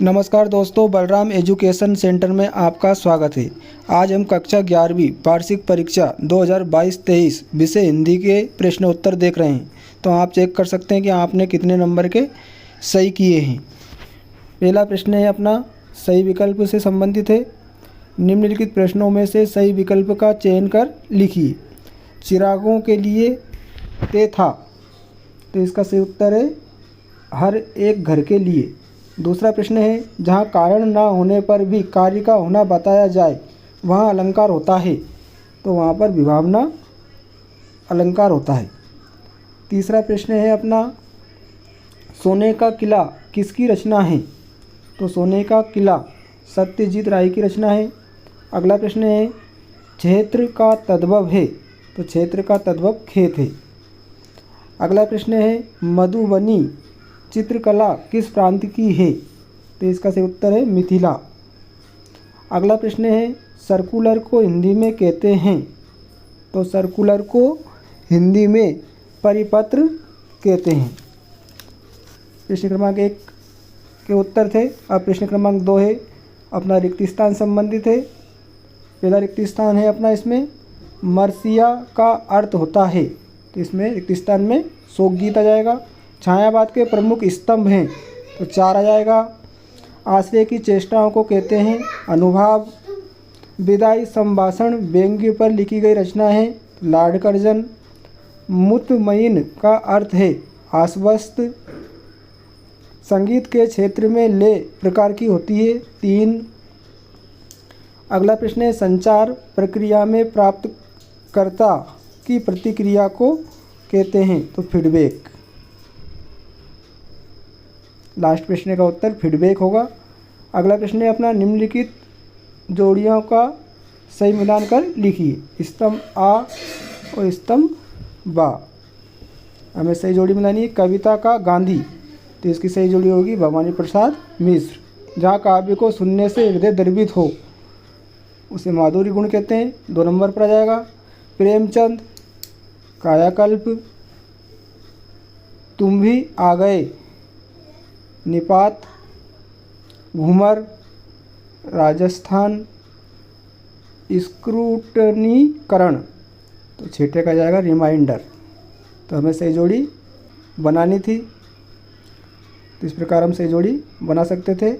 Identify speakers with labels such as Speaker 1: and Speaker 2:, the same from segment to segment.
Speaker 1: नमस्कार दोस्तों, Balram education centre में आपका स्वागत है। आज हम कक्षा 11वीं वार्षिक परीक्षा 2022-23 विषय हिंदी के प्रश्न उत्तर देख रहे हैं। तो आप चेक कर सकते हैं कि आपने कितने नंबर के सही किए हैं। पहला प्रश्न है अपना सही विकल्प से संबंधित है। निम्नलिखित प्रश्नों में से सही विकल्प का चयन कर लिखिए। चिरागों के लिए ते था, तो इसका सही उत्तर है हर एक घर के लिए। दूसरा प्रश्न है जहाँ कारण ना होने पर भी कार्य का होना बताया जाए वहाँ अलंकार होता है, तो वहाँ पर विभावना अलंकार होता है। तीसरा प्रश्न है अपना सोने का किला किसकी रचना है, तो सोने का किला सत्यजीत राय की रचना है। अगला प्रश्न है क्षेत्र का तद्भव है, तो क्षेत्र का तद्भव खेत है। अगला प्रश्न है मधुबनी चित्रकला किस प्रांत की है, तो इसका सही उत्तर है मिथिला। अगला प्रश्न है सर्कुलर को हिंदी में कहते हैं, तो सर्कुलर को हिंदी में परिपत्र कहते हैं। प्रश्न क्रमांक 1 के उत्तर थे। अब प्रश्न क्रमांक 2 है अपना रिक्त स्थान संबंधित है। पहला रिक्त स्थान है अपना इसमें मरसिया का अर्थ होता है, तो इसमें रिक्त स्थान में शोक गीत आ जाएगा। छायावाद के प्रमुख स्तंभ हैं, तो 4 आ जाएगा। आश्रय की चेष्टाओं को कहते हैं अनुभाव। विदाई संभाषण व्यंग्य पर लिखी गई रचना है, लाडकर्जन। मुतमईन का अर्थ है आश्वस्त। संगीत के क्षेत्र में ले प्रकार की होती है 3। अगला प्रश्न है संचार प्रक्रिया में प्राप्तकर्ता की प्रतिक्रिया को कहते हैं, तो फीडबैक। लास्ट प्रश्न का उत्तर फीडबैक होगा। अगला प्रश्न है अपना निम्नलिखित जोड़ियों का सही मिलान कर लिखिए। स्तंभ आ और स्तंभ बा, हमें सही जोड़ी मिलानी है। कविता का गांधी, तो इसकी सही जोड़ी होगी भवानी प्रसाद मिश्र। जहाँ काव्य को सुनने से हृदय द्रवित हो उसे माधुरी गुण कहते हैं, 2 नंबर पर आ जाएगा। प्रेमचंद कायाकल्प। तुम भी आ गए निपात। घूमर राजस्थान। स्क्रूटनीकरण, तो छेटे का जाएगा रिमाइंडर। तो हमें सही जोड़ी बनानी थी, तो इस प्रकार हम सही जोड़ी बना सकते थे।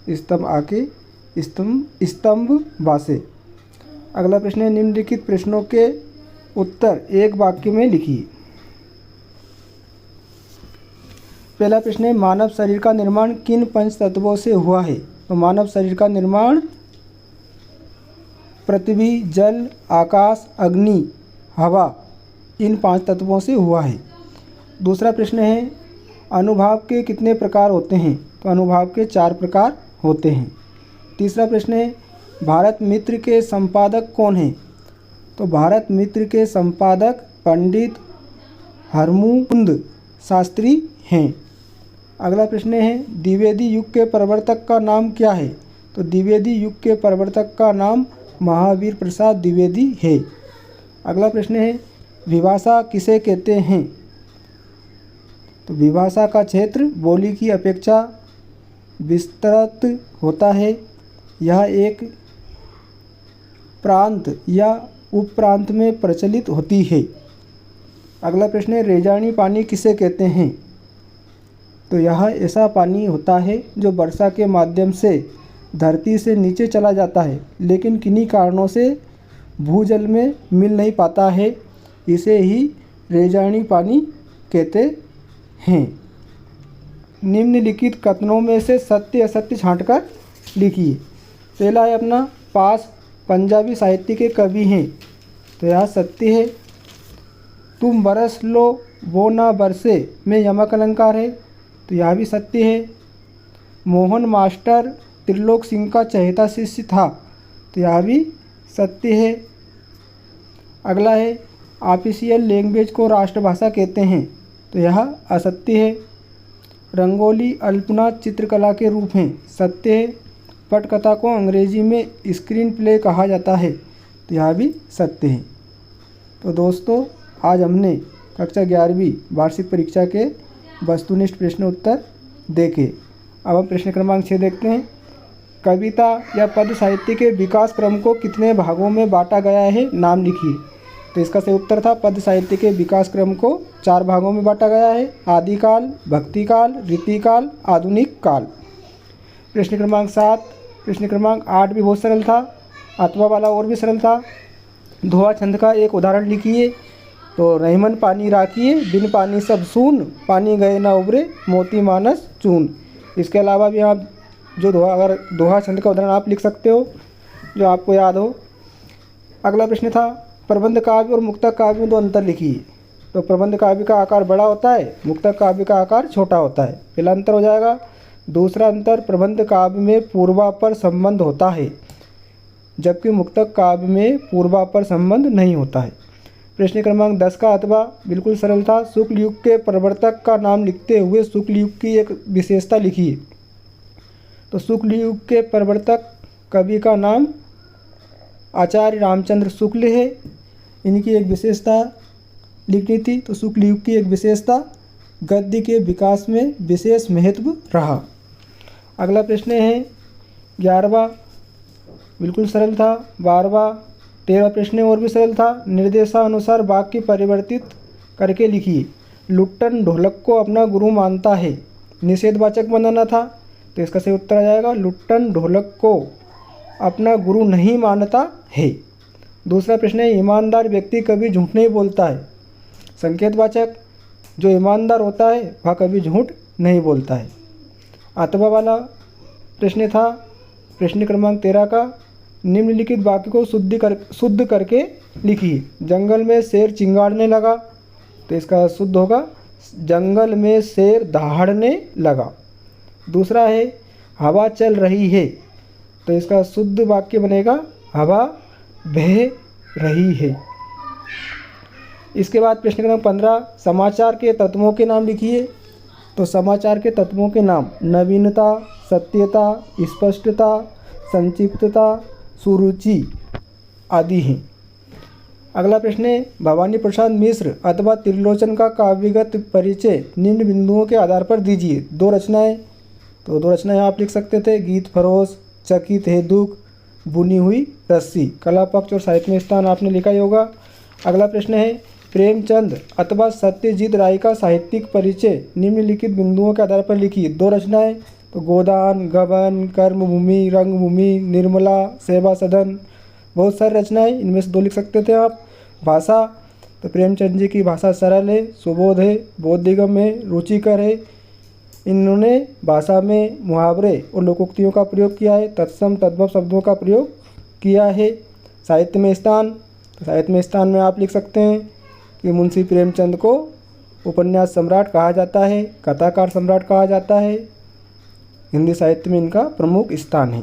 Speaker 1: स्तंभ आके स्तंभ बासे। अगला प्रश्न है निम्नलिखित प्रश्नों के उत्तर एक वाक्य में लिखिए। पहला प्रश्न है मानव शरीर का निर्माण किन 5 तत्वों से हुआ है, तो मानव शरीर का निर्माण पृथ्वी, जल, आकाश, अग्नि, हवा, इन 5 तत्वों से हुआ है। दूसरा प्रश्न है अनुभाव के कितने प्रकार होते हैं, तो अनुभाव के 4 प्रकार होते हैं। तीसरा प्रश्न है भारत मित्र के संपादक कौन हैं, तो भारत मित्र के संपादक पंडित हरमुकुंद शास्त्री हैं। अगला प्रश्न है द्विवेदी युग के प्रवर्तक का नाम क्या है, तो द्विवेदी युग के प्रवर्तक का नाम महावीर प्रसाद द्विवेदी है। अगला प्रश्न है विभाषा किसे कहते हैं, तो विभाषा का क्षेत्र बोली की अपेक्षा विस्तृत होता है। यह एक प्रांत या उपप्रांत में प्रचलित होती है। अगला प्रश्न है रेजानी पानी किसे कहते हैं, तो यह ऐसा पानी होता है जो वर्षा के माध्यम से धरती से नीचे चला जाता है, लेकिन किन्हीं कारणों से भूजल में मिल नहीं पाता है। इसे ही रेजानी पानी कहते हैं। निम्नलिखित कथनों में से सत्य असत्य छांटकर लिखिए। पहला है अपना पास पंजाबी साहित्य के कवि हैं, तो यह सत्य है। तुम बरस लो वो ना बरसे में यमक अलंकार है, तो यह भी सत्य है। मोहन मास्टर त्रिलोक सिंह का चहेता शिष्य था, तो यह भी सत्य है। अगला है ऑफिशियल लैंग्वेज को राष्ट्रभाषा कहते हैं, तो यह असत्य है। रंगोली अल्पना चित्रकला के रूप हैं, सत्य है। पटकथा को अंग्रेजी में स्क्रीन प्ले कहा जाता है, तो यह भी सत्य है। तो दोस्तों आज हमने कक्षा 11वीं वार्षिक परीक्षा के वस्तुनिष्ठ प्रश्न उत्तर देखे। अब हम प्रश्न क्रमांक 6 देखते हैं। कविता या पद्य साहित्य के विकास क्रम को कितने भागों में बांटा गया है, नाम लिखिए। तो इसका सही उत्तर था पद्य साहित्य के विकास क्रम को 4 भागों में बांटा गया है। आदिकाल, भक्तिकाल, रीतिकाल, आधुनिक काल। प्रश्न क्रमांक 7। प्रश्न क्रमांक 8 भी बहुत सरल था, अथवा वाला और भी सरल था। दोहा छंद का एक उदाहरण लिखिए। तो रहीमन पानी राखिए, बिन पानी सब सून, पानी गए ना उबरे, मोती मानस चून। इसके अलावा भी आप जो दोहा छंद का उदाहरण आप लिख सकते हो जो आपको याद हो। अगला प्रश्न था प्रबंध काव्य और मुक्तक काव्य में 2 अंतर लिखिए। तो प्रबंध काव्य का आकार बड़ा होता है, मुक्तक काव्य का आकार छोटा होता है। पहला अंतर हो जाएगा। दूसरा अंतर, प्रबंध काव्य में पूर्वापर संबंध होता है जबकि मुक्तक काव्य में पूर्वापर संबंध नहीं होता है। प्रश्न क्रमांक 10 का अथवा बिल्कुल सरल था। शुक्ल युग के प्रवर्तक का नाम लिखते हुए शुक्ल युग की एक विशेषता लिखिए। तो शुक्ल युग के प्रवर्तक कवि का नाम आचार्य रामचंद्र शुक्ल है। इनकी एक विशेषता लिखनी थी। तो शुक्ल युग की एक विशेषता, गद्य के विकास में विशेष महत्व रहा। अगला प्रश्न है 11वां, बिल्कुल सरल था। 12वां, 13वां प्रश्न और भी सरल था। निर्देशानुसार वाक्य परिवर्तित करके लिखिए। लुट्टन ढोलक को अपना गुरु मानता है, निषेधवाचक बनाना था। तो इसका सही उत्तर आ जाएगा लुट्टन ढोलक को अपना गुरु नहीं मानता है। दूसरा प्रश्न है ईमानदार व्यक्ति कभी झूठ नहीं बोलता है, संकेतवाचक। जो ईमानदार होता है वह कभी झूठ नहीं बोलता है। अथवा वाला प्रश्न था प्रश्न क्रमांक 13 का। निम्नलिखित वाक्य को शुद्ध करके लिखिए। जंगल में शेर चिंगाड़ने लगा। तो इसका शुद्ध होगा जंगल में शेर दहाड़ने लगा। दूसरा है हवा चल रही है। तो इसका शुद्ध वाक्य बनेगा हवा बह रही है। इसके बाद प्रश्न क्रमांक 15 समाचार के तत्वों के नाम लिखिए। तो समाचार के तत्वों के नाम नवीनता, सत्यता, स्पष्टता, संक्षिप्तता, सुरुचि आदि हैं। अगला प्रश्न है भवानी प्रसाद मिश्र अथवा त्रिलोचन का काव्यगत परिचय निम्न बिंदुओं के आधार पर दीजिए। 2 रचनाएं। तो 2 रचनाएं आप लिख सकते थे। गीत फरोश, चकित है दुख, बुनी हुई रस्सी। कला पक्ष और साहित्य में स्थान आपने लिखा ही होगा। अगला प्रश्न है प्रेमचंद अथवा सत्यजीत राय का साहित्यिक परिचय निम्नलिखित बिंदुओं के आधार पर लिखिए। 2 रचनाएं। तो गोदान, गबन, कर्मभूमि, रंगभूमि, निर्मला, सेवा सदन। बहुत सारी रचनाएं, इनमें से 2 लिख सकते थे आप। भाषा, तो प्रेमचंद जी की भाषा सरल है, सुबोध है, बोधगम्य है, रुचिकर है। इन्होंने भाषा में मुहावरे और लोकोक्तियों का प्रयोग किया है, तत्सम तद्भव शब्दों का प्रयोग किया है। साहित्य में स्थान, तो साहित्य में स्थान में आप लिख सकते हैं कि मुंशी प्रेमचंद को उपन्यास सम्राट कहा जाता है, कथाकार सम्राट कहा जाता है। हिंदी साहित्य में इनका प्रमुख स्थान है।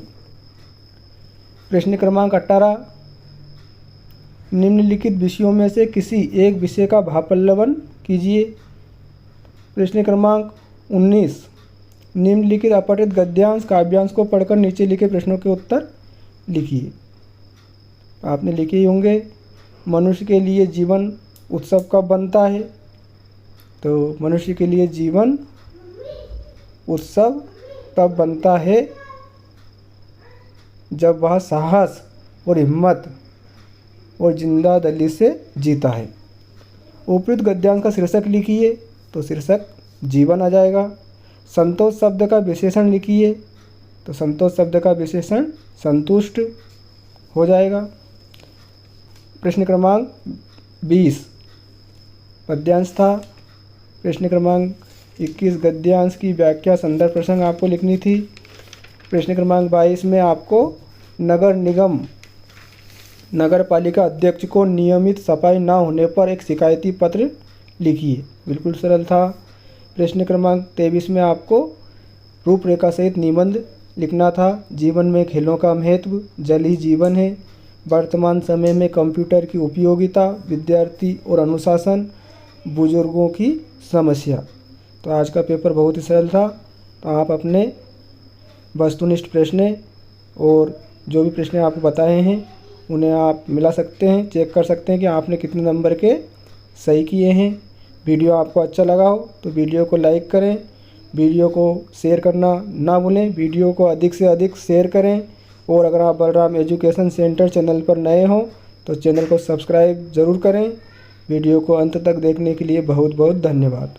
Speaker 1: प्रश्न क्रमांक 18 निम्नलिखित विषयों में से किसी एक विषय का भावपल्लवन कीजिए। प्रश्न क्रमांक 19 निम्नलिखित अपठित गद्यांश काव्यांश को पढ़कर नीचे लिखे प्रश्नों के उत्तर लिखिए। आपने लिखे ही होंगे। मनुष्य के लिए जीवन उत्सव कब बनता है? तो मनुष्य के लिए जीवन उत्सव तब बनता है जब वह साहस और हिम्मत और जिंदा दिली से जीता है। उपयुक्त गद्यांश का शीर्षक लिखिए। तो शीर्षक जीवन आ जाएगा। संतोष शब्द का विशेषण लिखिए। तो संतोष शब्द का विशेषण संतुष्ट हो जाएगा। प्रश्न क्रमांक 20 पद्यांश था। प्रश्न क्रमांक 21 गद्यांश की व्याख्या संदर्भ प्रसंग आपको लिखनी थी। प्रश्न क्रमांक 22 में आपको नगर निगम नगर पालिका अध्यक्ष को नियमित सफाई न होने पर एक शिकायती पत्र लिखिए। बिल्कुल सरल था। प्रश्न क्रमांक 23 में आपको रूपरेखा सहित निबंध लिखना था। जीवन में खेलों का महत्व, जल ही जीवन है, वर्तमान समय में कंप्यूटर की उपयोगिता, विद्यार्थी और अनुशासन, बुजुर्गों की समस्या। तो आज का पेपर बहुत ही सरल था। तो आप अपने वस्तुनिष्ठ प्रश्न और जो भी प्रश्न आपको बताए हैं उन्हें आप मिला सकते हैं, चेक कर सकते हैं कि आपने कितने नंबर के सही किए हैं। वीडियो आपको अच्छा लगा हो तो वीडियो को लाइक करें, वीडियो को शेयर करना ना भूलें। वीडियो को अधिक से अधिक शेयर करें। और अगर आप बलराम एजुकेशन सेंटर चैनल पर नए हों तो चैनल को सब्सक्राइब ज़रूर करें। वीडियो को अंत तक देखने के लिए बहुत बहुत धन्यवाद।